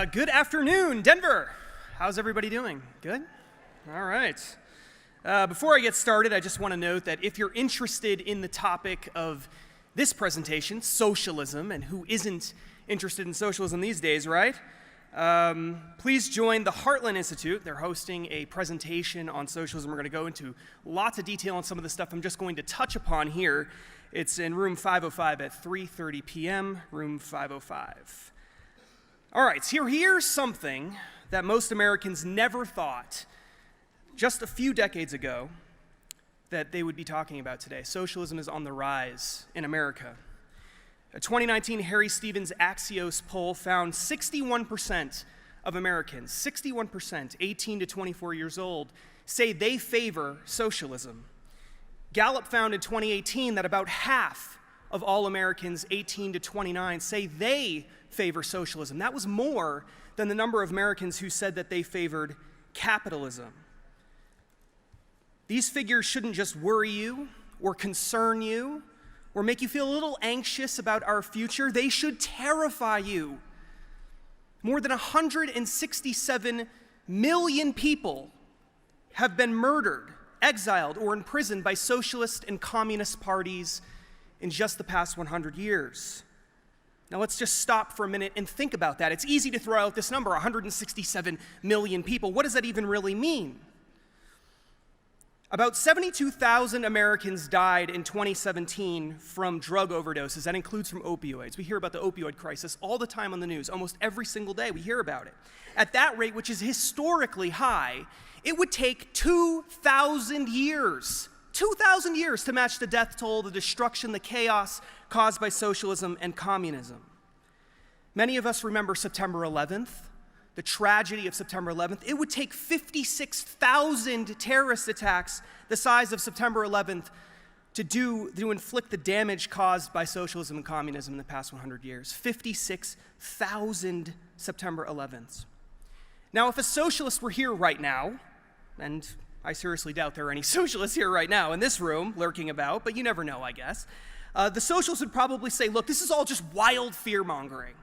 Good afternoon, Denver. How's everybody doing? Good? All right. Before I get started, I just want to note that if you're interested in the topic of this presentation, socialism, and who isn't interested in socialism these days, right? Please join the Heartland Institute. They're hosting a presentation on socialism. We're going to go into lots of detail on some of the stuff I'm just going to touch upon here. It's in room 505 at 3:30 p.m., room 505. All right, so here's something that most Americans never thought just a few decades ago that they would be talking about today. Socialism is on the rise in America. A 2019 Harry Stevens Axios poll found 61% of Americans, 61%, 18 to 24 years old, say they favor socialism. Gallup found in 2018 that about half of all Americans 18 to 29 say they favor socialism. That was more than the number of Americans who said that they favored capitalism. These figures shouldn't just worry you or concern you or make you feel a little anxious about our future. They should terrify you. More than 167 million people have been murdered, exiled, or imprisoned by socialist and communist parties in just the past 100 years. Now let's just stop for a minute and think about that. It's easy to throw out this number, 167 million people. What does that even really mean? About 72,000 Americans died in 2017 from drug overdoses. That includes from opioids. We hear about the opioid crisis all the time on the news. Almost every single day we hear about it. At that rate, which is historically high, it would take 2,000 years to match the death toll, the destruction, the chaos caused by socialism and communism. Many of us remember September 11th, the tragedy of September 11th. It would take 56,000 terrorist attacks the size of September 11th to inflict the damage caused by socialism and communism in the past 100 years. 56,000 September 11ths. Now, if a socialist were here right now, and I seriously doubt there are any socialists here right now in this room lurking about, but you never know, I guess. The socialists would probably say, look, this is all just wild fear-mongering.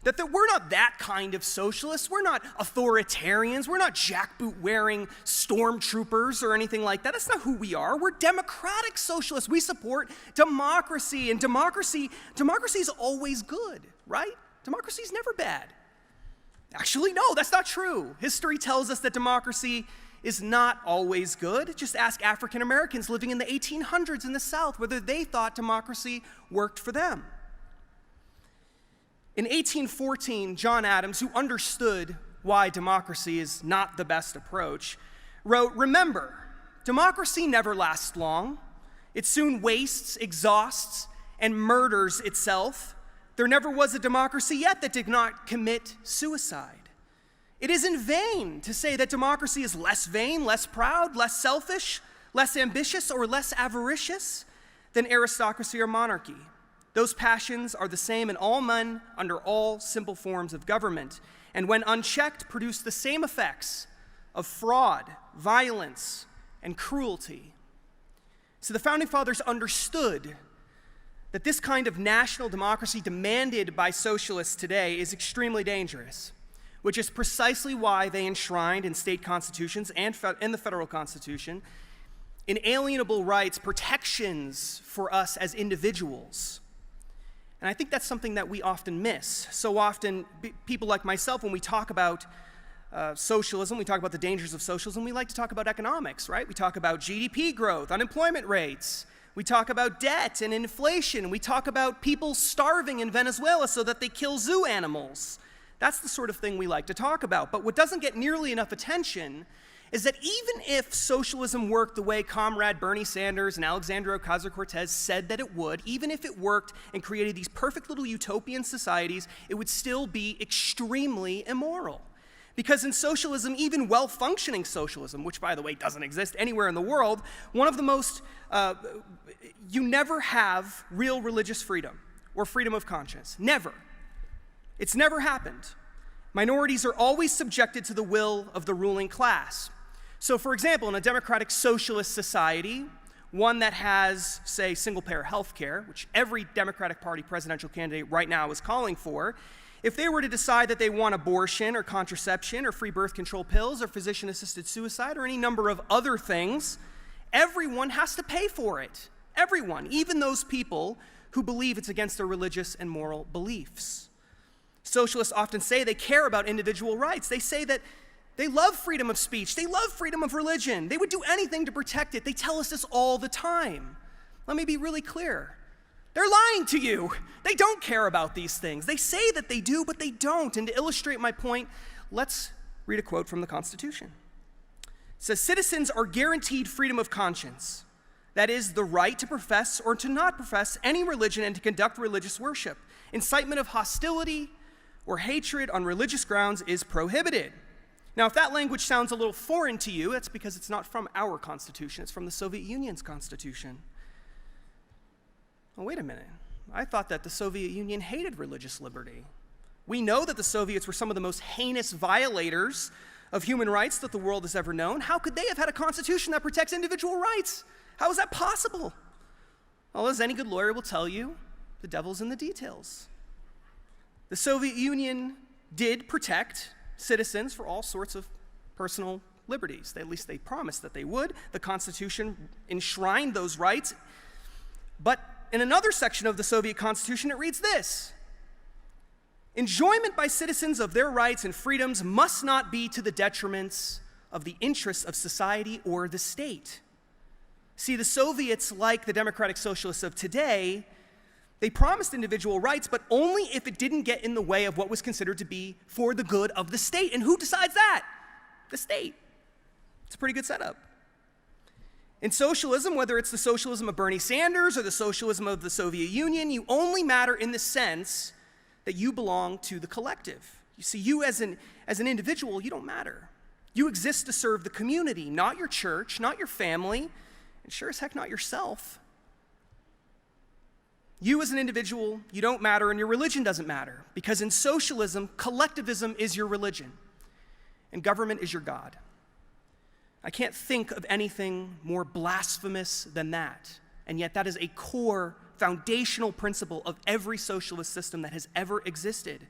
That we're not that kind of socialists. We're not authoritarians. We're not jackboot-wearing stormtroopers or anything like that. That's not who we are. We're democratic socialists. We support democracy, and democracy is always good, right? Democracy is never bad. Actually, no, that's not true. History tells us that democracy is not always good. Just ask African Americans living in the 1800s in the South whether they thought democracy worked for them. In 1814, John Adams, who understood why democracy is not the best approach, wrote, "Remember, democracy never lasts long. It soon wastes, exhausts, and murders itself. There never was a democracy yet that did not commit suicide. It is in vain to say that democracy is less vain, less proud, less selfish, less ambitious, or less avaricious than aristocracy or monarchy. Those passions are the same in all men under all simple forms of government, and when unchecked, produce the same effects of fraud, violence, and cruelty." So the Founding Fathers understood that this kind of national democracy demanded by socialists today is extremely dangerous, which is precisely why they enshrined in state constitutions and in the federal constitution inalienable rights, protections for us as individuals. And I think that's something that we often miss. So often, people like myself, when we talk about socialism, we talk about the dangers of socialism, we like to talk about economics, right? We talk about GDP growth, unemployment rates. We talk about debt and inflation. We talk about people starving in Venezuela so that they kill zoo animals. That's the sort of thing we like to talk about. But what doesn't get nearly enough attention is that even if socialism worked the way Comrade Bernie Sanders and Alexandria Ocasio-Cortez said that it would, even if it worked and created these perfect little utopian societies, it would still be extremely immoral. Because in socialism, even well-functioning socialism, which, by the way, doesn't exist anywhere in the world, one of the most, you never have real religious freedom or freedom of conscience. Never. It's never happened. Minorities are always subjected to the will of the ruling class. So, for example, in a democratic socialist society, one that has, say, single-payer health care, which every Democratic Party presidential candidate right now is calling for, If they were to decide that they want abortion or contraception or free birth control pills or physician-assisted suicide or any number of other things, everyone has to pay for it. Everyone, even those people who believe it's against their religious and moral beliefs. Socialists often say they care about individual rights. They say that they love freedom of speech. They love freedom of religion. They would do anything to protect it. They tell us this all the time. Let me be really clear. They're lying to you. They don't care about these things. They say that they do, but they don't. And to illustrate my point, let's read a quote from the Constitution. It says, "Citizens are guaranteed freedom of conscience. That is, the right to profess or to not profess any religion and to conduct religious worship. Incitement of hostility or hatred on religious grounds is prohibited." Now, if that language sounds a little foreign to you, that's because it's not from our Constitution. It's from the Soviet Union's Constitution. Oh, wait a minute. I thought that the Soviet Union hated religious liberty. We know that the Soviets were some of the most heinous violators of human rights that the world has ever known. How could they have had a constitution that protects individual rights? How is that possible? Well, as any good lawyer will tell you, the devil's in the details. The Soviet Union did protect citizens for all sorts of personal liberties. At least they promised that they would. The Constitution enshrined those rights. But in another section of the Soviet Constitution, it reads this: "Enjoyment by citizens of their rights and freedoms must not be to the detriments of the interests of society or the state." See, the Soviets, like the democratic socialists of today, they promised individual rights, but only if it didn't get in the way of what was considered to be for the good of the state. And who decides that? The state. It's a pretty good setup. In socialism, whether it's the socialism of Bernie Sanders or the socialism of the Soviet Union, you only matter in the sense that you belong to the collective. You see, you as an individual, you don't matter. You exist to serve the community, not your church, not your family, and sure as heck not yourself. You as an individual, you don't matter, and your religion doesn't matter, because in socialism, collectivism is your religion, and government is your God. I can't think of anything more blasphemous than that, and yet that is a core, foundational principle of every socialist system that has ever existed.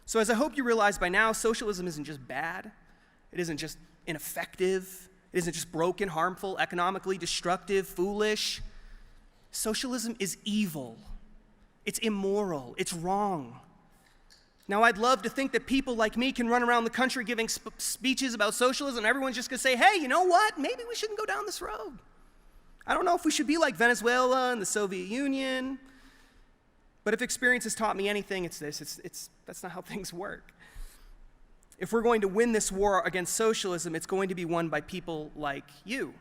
So as I hope you realize by now, socialism isn't just bad, it isn't just ineffective, it isn't just broken, harmful, economically destructive, foolish. Socialism is evil, it's immoral, it's wrong. Now, I'd love to think that people like me can run around the country giving speeches about socialism, and everyone's just gonna say, hey, you know what? Maybe we shouldn't go down this road. I don't know if we should be like Venezuela and the Soviet Union, but if experience has taught me anything, it's this. That's not how things work. If we're going to win this war against socialism, it's going to be won by people like you.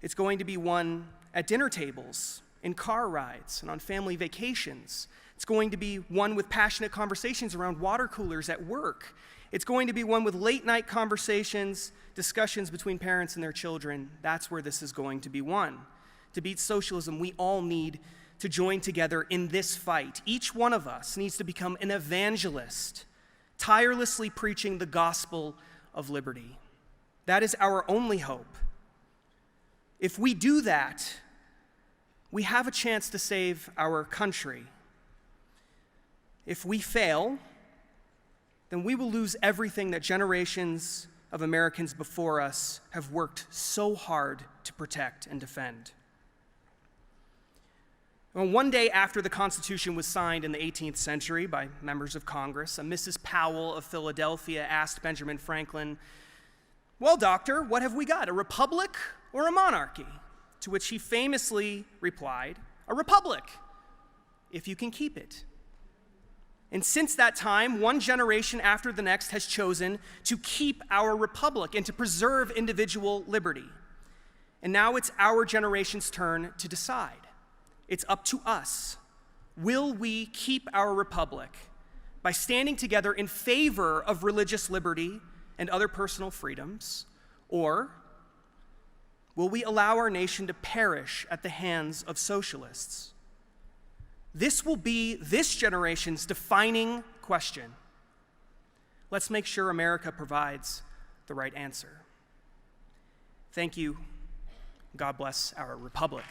It's going to be won at dinner tables, in car rides, and on family vacations. It's going to be one with passionate conversations around water coolers at work. It's going to be one with late night conversations, discussions between parents and their children. That's where this is going to be won. To beat socialism, we all need to join together in this fight. Each one of us needs to become an evangelist, tirelessly preaching the gospel of liberty. That is our only hope. If we do that, we have a chance to save our country. If we fail, then we will lose everything that generations of Americans before us have worked so hard to protect and defend. Well, one day after the Constitution was signed in the 18th century by members of Congress, a Mrs. Powell of Philadelphia asked Benjamin Franklin, "Well, doctor, what have we got, a republic or a monarchy?" To which he famously replied, "A republic, if you can keep it." And since that time, one generation after the next has chosen to keep our republic and to preserve individual liberty. And now it's our generation's turn to decide. It's up to us. Will we keep our republic by standing together in favor of religious liberty and other personal freedoms, or will we allow our nation to perish at the hands of socialists? This will be this generation's defining question. Let's make sure America provides the right answer. Thank you. God bless our republic.